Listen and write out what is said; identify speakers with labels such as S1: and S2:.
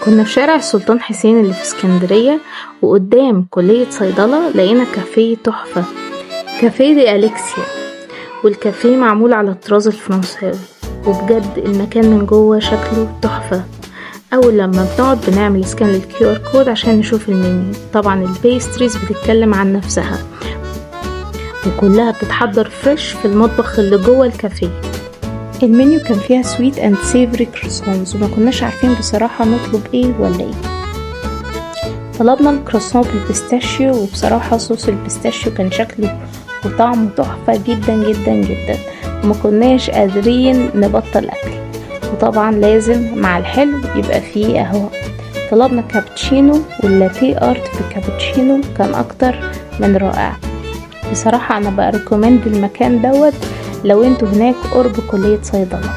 S1: كنا في شارع السلطان حسين اللي في اسكندرية، وقدام كلية صيدلة لقينا كافيه تحفة، كافيه دي أليكسيا. والكافيه معمول على الطراز الفرنساوي، وبجد المكان من جوه شكله تحفة. أول لما بنقعد بنعمل سكان للكيو ار كود عشان نشوف المنيو. طبعا البيستريز بتتكلم عن نفسها، وكلها بتتحضر فريش في المطبخ اللي جوه الكافيه. المنيو كان فيها سويت اند سيفري كروسونز، وما كناش عارفين بصراحة نطلب ايه ولا ايه. طلبنا الكروسون بالبيستاشيو، وبصراحة صوص البيستاشيو كان شكله وطعمه تحفة جدا جدا جدا، وما كناش قادرين نبطل اكل. وطبعا لازم مع الحلو يبقى فيه قهوة. طلبنا كابتشينو، واللاتيه ارت في الكابتشينو كان اكتر من رائع. بصراحة انا بقى ريكومند المكان دوت لو انتوا هناك قرب كلية صيدلة.